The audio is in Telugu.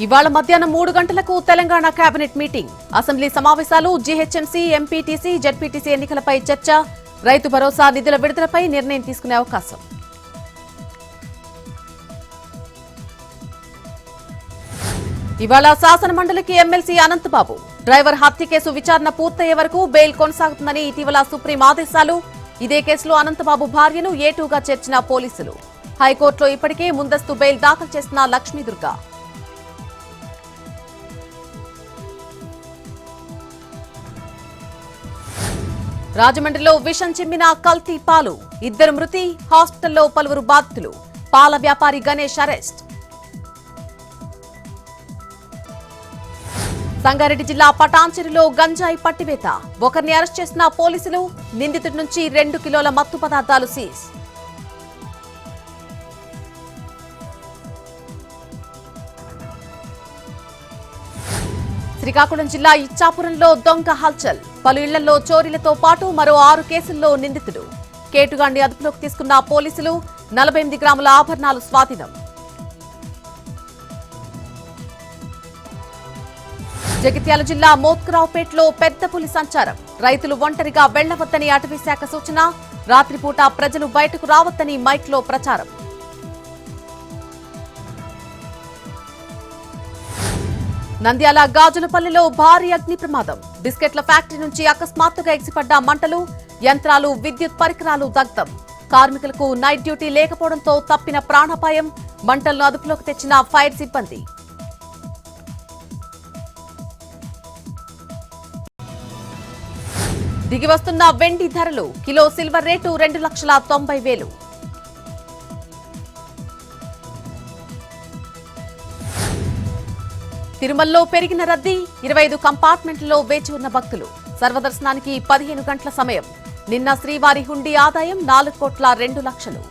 ఇవాళ మధ్యాహ్నం 3 గంటలకు తెలంగాణ కేబినెట్ మీటింగ్, అసెంబ్లీ సమావేశాలు, జీహెచ్ఎంసీ, ఎంపీటీసీ, జెడ్పీటీసీ ఎన్నికలపై చర్చ, రైతు భరోసా నిధుల విడుదలపై నిర్ణయం తీసుకునే అవకాశం. ఇవాళ శాసనమండలికి ఎమ్మెల్సీ అనంతబాబు డ్రైవర్ హత్య కేసు విచారణ పూర్తయ్యే వరకు బెయిల్ కొనసాగుతుందని ఇటీవల సుప్రీం ఆదేశాలు. ఇదే కేసులో అనంతబాబు భార్యను ఏటూగా చేర్చిన పోలీసులు. హైకోర్టులో ఇప్పటికే ముందస్తు బెయిల్ దాఖలు చేసిన లక్ష్మీదుర్గ. రాజమండ్రిలో విషం చిమ్మిన కల్తీ పాలు, 2 మృతి, హాస్పిటల్లో పలువురు బాధితులు. పాల వ్యాపారి గణేష్ అరెస్ట్. సంగారెడ్డి జిల్లా పటాన్చెరులో గంజాయి పట్టివేత, ఒకరిని అరెస్ట్ చేసిన పోలీసులు. నిందితుడి నుంచి 2 కిలోల మత్తు పదార్థాలు సీజ్. శ్రీకాకుళం జిల్లా ఇచ్చాపురంలో దొంగ హల్చల్, పలు ఇళ్లలో చోరీలతో పాటు మరో 6 కేసుల్లో నిందితుడు. కేటుగాండి అదుపులోకి తీసుకున్న పోలీసులు. 48 గ్రాముల ఆభరణాలు స్వాధీనం. జగిత్యాల జిల్లా మోత్కురావుపేటలో పెద్ద పులి సంచారం, రైతులు ఒంటరిగా వెళ్లవద్దని అటవీ శాఖ సూచన. రాత్రిపూట ప్రజలు బయటకు రావద్దని మైక్లో ప్రచారం. నంద్యాల గాజులపల్లిలో భారీ అగ్ని ప్రమాదం, బిస్కెట్ల ఫ్యాక్టరీ నుంచి అకస్మాత్తుగా ఎగిసిపడ్డ మంటలు, యంత్రాలు, విద్యుత్ పరికరాలు దగ్ధం. కార్మికులకు నైట్ డ్యూటీ లేకపోవడంతో తప్పిన ప్రాణాపాయం. మంటలను అదుపులోకి తెచ్చిన ఫైర్ సిబ్బంది. దిగివస్తున్న వెండి ధరలు, కిలో సిల్వర్ రేటు 2,90,000. తిరుమలలో పెరిగిన రద్దీ, 25 కంపార్ట్మెంట్లలో వేచి ఉన్న భక్తులు. సర్వదర్శనానికి 15 గంటల సమయం. నిన్న శ్రీవారి హుండీ ఆదాయం 4,02,00,000.